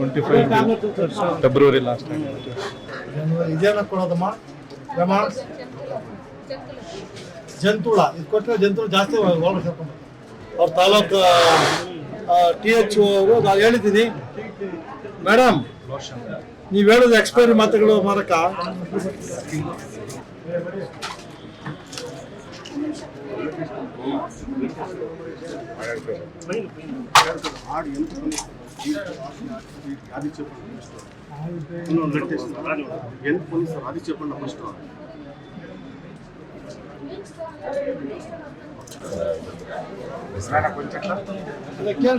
25 February last ಇದೇನ ಕೊಡೋದಮ್ಮ ರಮ ಜಂತುಳ ಇದು ಕೊಟ್ಟರೆ ಜಂತುಳ ಜಾಸ್ತಿ ಒಳಗೆ ಸೇರ್ಕೊಂಡು ಅವ್ರ ತಾಲೂಕು TH ಅವರು ನಾನು ಹೇಳಿದ್ದೀನಿ ಮೇಡಮ್ ನೀವು ಹೇಳೋದು ಎಕ್ಸ್ಪೈರಿ ಮಾತುಗಳು ಮಾರಕ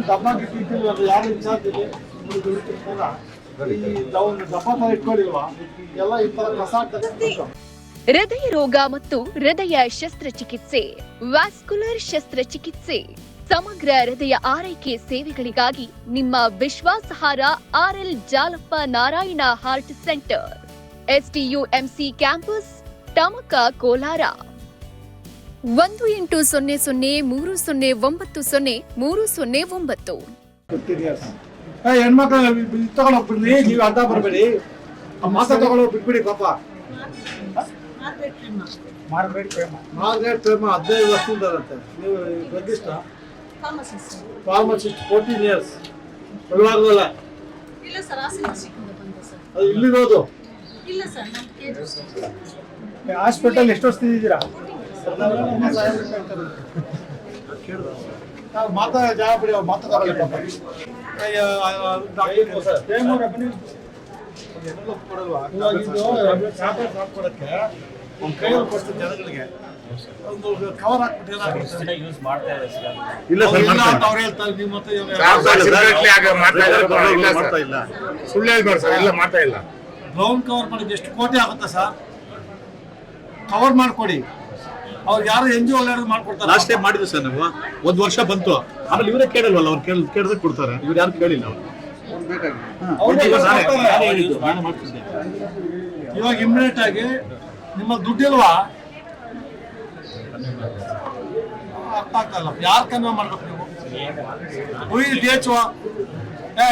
ಡಬ್ಬ ಯಾರು ಇನ್ಚಾರ್ಜ್ ಡಬ್ಬ ಇಟ್ಕೊಂಡಿಲ್ವಾ ಎಲ್ಲ ಈ ತರ ಕಸ ಹೃದಯ ರೋಗ ಮತ್ತು ಹೃದಯ ಶಸ್ತ್ರಚಿಕಿತ್ಸೆ, ವ್ಯಾಸ್ಕ್ಯುಲರ್ ಶಸ್ತ್ರಚಿಕಿತ್ಸೆ, ಸಮಗ್ರ ಹೃದಯ ಆರೈಕೆ ಸೇವೆಗಳಿಗಾಗಿ ನಿಮ್ಮ ವಿಶ್ವಾಸಾರ್ಹ RL Jalappa Narayana Heart Centre, STUMC campus, Tamaka, Kolar. 180030090309. ಹೆಣ್ಮಕ್ಳು ತಗೊಂಡೋಗ್ಬಿಡ್ರಿ, ನೀವು ಅಡ್ಡ ಬರಬೇಡಿ, ಮಾಸ ತಗೊಂಡೋಗಿ ಬಿಟ್ಬಿಡಿ ಪಾಪ. ಮಾರ್ಗ್ರೆಟ್ ಪ್ರೇಮ 15 ವರ್ಷದಿಂದಂತೆ. ನೀವು ಗದ್ದಿಷ್ಟ ಫಾರ್ಮಸಿಸ್ಟ್ 14 years ಬೆಳವಾಗಲ್ಲ ಅದು ಇಲ್ಲಿರೋದು. ಹಾಸ್ಪಿಟಲ್ ಎಷ್ಟು ವರ್ಷದಿದ್ದೀರಾ? ಮಾತಾ ಜಾಗ ಬಿಡಿ, ಅವ್ರು ಮಾತಾಡೋಲ್ಲ ಪಾಪ. ಕೊಡಕ್ಕೆ ಒಂದು ಕೈಯಲ್ಲಿ ಕೊಡ್ತೀನಿ ಜನಗಳಿಗೆ, ಒಂದು ಕವರ್ ಹಾಕ್ಬಿಟ್ಟು ಇಲ್ಲ ಸರ್, ಅವ್ರು ಹೇಳ್ತಾರೆ ನೀವು ಮತ್ತೆ ಸುಳ್ಳು ಹೇಳ್ಬಾರ್ದು ಸರ್, ಇಲ್ಲ ಮಾಡ್ತಾ ಇಲ್ಲ. ಗ್ರೌಂಡ್ ಕವರ್ ಮಾಡಿದ್ದು ಎಷ್ಟು ಕೋಟಿ ಆಗುತ್ತೆ ಸರ್? ಕವರ್ ಮಾಡ್ಕೊಡಿ. ಅವ್ರು ಯಾರು NGO ಮಾಡ್ಕೊಡ್ತಾರೆ. ಲಾಸ್ಟ್ ಟೈಮ್ ಮಾಡಿದ್ವಿ ಸರ್ ನಾವು, 1 ವರ್ಷ ಬಂತು. ಆಮೇಲೆ ಇವರೇ ಕೇಳಲ್ವಲ್ಲ, ಅವ್ರು ಕೇಳಿದ್ರೆ ಕೊಡ್ತಾರೆ, ಇವ್ರು ಯಾರು ಕೇಳಿಲ್ಲ. ಇವಾಗ ಇಮಿಡಿಯೇಟ್ ಆಗಿ ನಿಮ್ಮ ದುಡ್ಡಿಲ್ವಾ? ಅರ್ಥ ಆಗ್ತಲ್ಲ, ಯಾರು ಕನ್ವೆ ಮಾಡ್ಬೇಕು ನೀವು?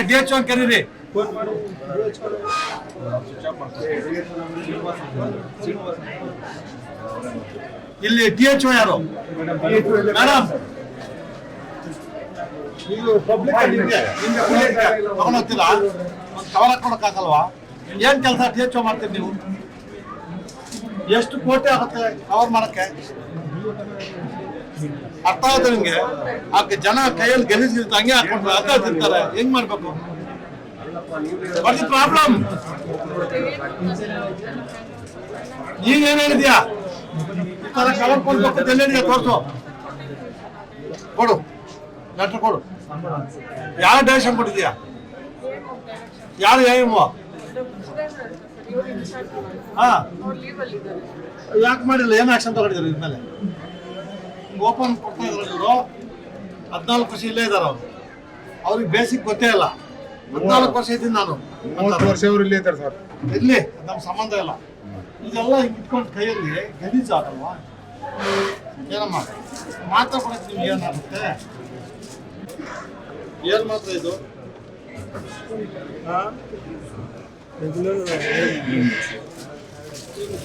DHO ಕರೀರಿ. ಇಲ್ಲಿ DHO ಯಾರು ಮೇಡಮ್? ಇದು ಪಬ್ಲಿಕ್ ತಗೊಂಡೋಗ್ತೀರಾ? ಒಂದು ಕವರ್ ಹಾಕೊಳಕ್ಕಾಗಲ್ವಾ? ಏನ್ ಕೆಲಸ DHO ಮಾಡ್ತೀರಿ ನೀವು? ಎಷ್ಟು ಕೋಟಿ ಆಗುತ್ತೆ ಕವರ್ ಮಾಡಕ್ಕೆ? ಅರ್ಥ ಆಗುತ್ತೆ ನಿಮ್ಗೆ? ಆಕೆ ಜನ ಕೈಯಲ್ಲಿ ಗಲೀಜಿರುತ್ತೆ, ಹಂಗೆ ಹಾಕೊಂಡು ಅರ್ಥ ತಿಂತಾರೆ. ಹೆಂಗ್ ಮಾಡ್ಬೇಕು? What is problem? ಈಗ ಏನ್ ಹೇಳಿದ್ಯಾ? ಈ ತರ ಕವರ್ ಕೊಡ್ಬೇಕು, ಎಲ್ಲೇನಿಗೆ ತೋರ್ಸು, ಕೊಡು, ಲೆಟರ್ ಕೊಡು. ಯಾರು ಡೈರೆಕ್ಷನ್ ಕೊಟ್ಟಿದ್ಯಾ? ಯಾರು ಏನು? ಹಾ, ಯಾಕೆ ಮಾಡಿಲ್ಲ? ಏನು ಆಕ್ಷನ್ ತಗೊಂಡಿದ್ದಾರೆ ಇದ್ಮೇಲೆ? ಓಪನ್ ಕೊಡ್ತಾ ಇದ್ರು ಇವರು. 14 ವರ್ಷ ಇಲ್ಲೇ ಇದ್ದಾರೆ ಅವರು. ಅವ್ರಿಗೆ ಬೇಸಿಕ್ ಗೊತ್ತೇ ಇಲ್ಲ. 14 ವರ್ಷ ಇದ್ದೀನಿ ನಾನು. 30 ವರ್ಷ ಅವ್ರು ಇಲ್ಲೇ ಇದ್ದಾರೆ ಸರ್. ಇರ್ಲಿ, ನಮ್ಮ ಸಂಬಂಧ ಇಲ್ಲ. ಇದೆಲ್ಲ ಇಟ್ಕೊಂಡು ಕೈಯಲ್ಲಿ ಗಲೀಜು ಆಗಲ್ವಾ? ಏನಮ್ಮ ಮಾತಾಡಕ್ಕೆ ನಿಮ್ಗೆ ಏನಾಗುತ್ತೆ? ಏನ್ ಮಾತ್ರ ಇದು?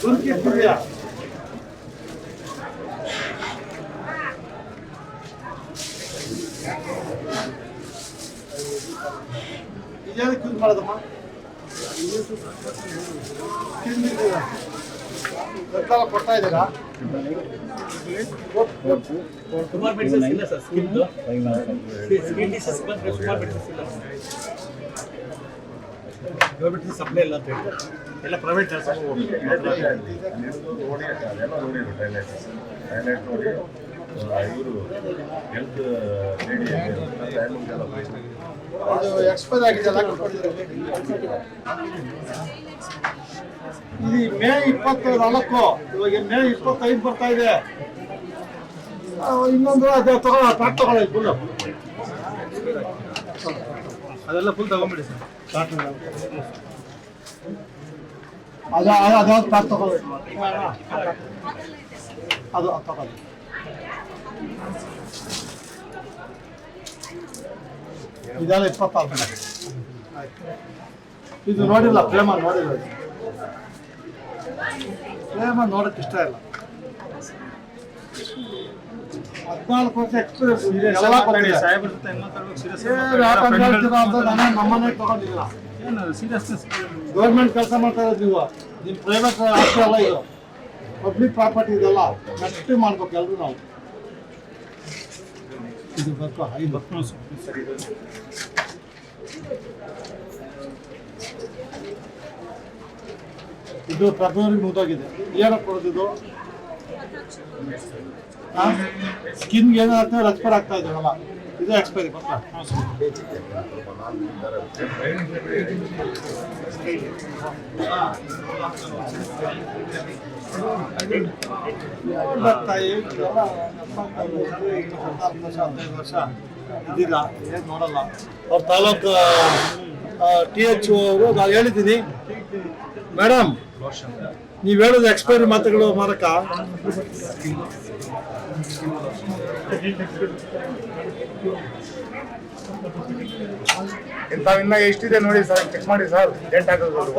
ದುರ್ಗಿದ್ಯಾ? ಇದೇನಕ್ಕೆ ಯೂಸ್ ಮಾಡೋದಮ್ಮ? ಕೊಡ್ತಾ ಇದ್ದೀರಾ? ಸುಮಾರು ಮೆಡಿಸಿನ್ಸ್ ಇಲ್ಲ ಸರ್, ಸ್ಕಿನ್ದು ಸ್ಕಿನ್ ಡಿಸೀಸ್ ಬಂದ್ರೆ ಸುಮಾರು ಮೆಡಿಸಿನ್ಸ್ ಇಲ್ಲ. ಗೌರ್ಮೆಂಟ್ ಸಪ್ಲೈ ಇಲ್ಲ ಅಂತ ಹೇಳ್ತಾರೆ, ಎಲ್ಲ ಪ್ರೈವೇಟ್ ಇವರು ಹೆಲ್ತ್ ಎಕ್ಸ್ಪೈರ್ ಆಗಿದೆ. ಇದು ಮೇ 24, ಇವಾಗ ಮೇ 25 ಬರ್ತಾ ಇದೆ. ಇನ್ನೊಂದು ಅದೇ ಪ್ಯಾಕ್ ತಗೊಳ್ಳಿ ಫುಲ್. ಅದೆಲ್ಲ ಫುಲ್ ತಗೊಂಡ್ಬಿಡಿ ಸರ್. ಅದಾವ್ದು ಪ್ಯಾಕ್ ತಗೊಳ್ಳಿ, ಅದು ತಗೊಳ್ಳಿ. ಇದೆಲ್ಲ 26 ಮೇಡಮ್. ಇದು ನೋಡಿಲ್ಲ, ಪ್ರೇಮ ನೋಡಿಲ್ಲ. ಪ್ರೇಮ ನೋಡಕ್ಕೆ ಇಷ್ಟ ಇಲ್ಲ. 14 ವರ್ಷ ಎಕ್ಸ್ಪೀರಿಯನ್ಸ್ ಎಲ್ಲ ಗೊತ್ತಿದೆ. ನಮ್ಮನೆ ತಗೊಂಡಿಲ್ಲ. ಗೌರ್ಮೆಂಟ್ ಕೆಲಸ ಮಾಡ್ತಾ ಇರೋದು ನೀವು. ನಿಮ್ಮ ಪ್ರೈವೇಟ್ ಆಸ್ತಿ ಅಲ್ಲ ಇದು, ಪಬ್ಲಿಕ್ ಪ್ರಾಪರ್ಟಿ ಇದೆಲ್ಲ. ನೆಕ್ಸ್ಟ್ ಮಾಡ್ಬೇಕು ಎಲ್ರು ನಾವು. ಇದು ಬೇಕು ಹೈ ಬೇಕು. ಇದು ಫೆಬ್ರವರಿ ಮುಗಿದೋಗಿದೆ. ಏನಕ್ಕೆ ಕೊಡೋದಿದು? ಸ್ಕಿನ್ಗೆ ಏನಾಗ್ತದೆ ಎಕ್ಸ್ಪೈರ್ ಆಗ್ತಾ ಇದೆಯಲ್ಲ, ಇದು ಎಕ್ಸ್ಪೈರಿ ಬರ್ತಾ. ವರ್ಷ ಇದಿಲ್ಲ, ಏನು ನೋಡಲ್ಲ. ಅವ್ರ ತಾಲೂಕು TH ಅವರು ನಾನು ಹೇಳಿದ್ದೀನಿ, ಮೇಡಮ್ ನೀವು ಹೇಳೋದು ಎಕ್ಸ್ಪೈರಿ ಮಾತುಗಳು ಮಾರಕ. ಇನ್ನ ಎಷ್ಟಿದೆ ನೋಡಿ ಸರ್, ಚೆಕ್ ಮಾಡಿ ಸರ್. ಡೇಟ್ ಹಾಕೋದು ನೋಡು.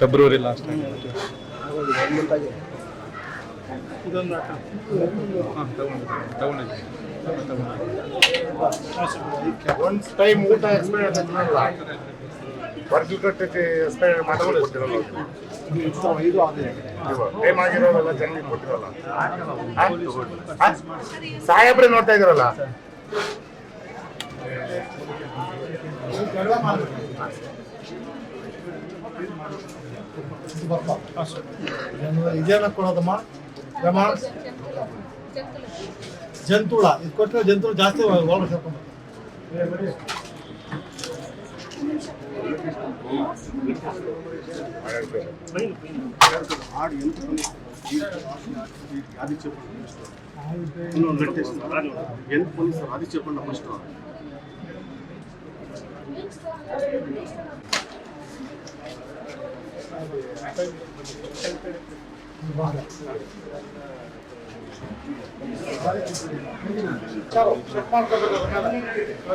February last. ಒಂದ್ ಟೈಮ್ ಊಟ ಎಕ್ಸ್ಪೈರ್ ವರ್ಗ ಕಟ್ಟಕ್ಕೆ ಎಕ್ಸ್ಪೈರ್ ಮಾಡೋದು ಕೊಟ್ಟಿರಲ್ಲ. ಟೈಮ್ ಆಗಿರೋಲ್ಲ, ಜನರಿಗೆ ಕೊಟ್ಟಿರಲ್ಲ. ಸಾಹೇಬ್ರೆ ನೋಡ್ತಾ ಇದ್ರಲ್ಲ. ಇದೇನ ಕೊಡೋದಮ್ಮ? ಜಂತುಳ. ಇದು ಕೊಟ್ಟರೆ ಜಂತುಳು ಜಾಸ್ತಿ ಒಳಗೆ ಸೇರ್ಕೊಂಡು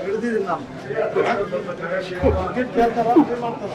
ಹಿಡಿದಿದ್ದೀನಿ ನಾನು. ಕೇಳ್ತಾರ ಮಾಡ್ತಾರ.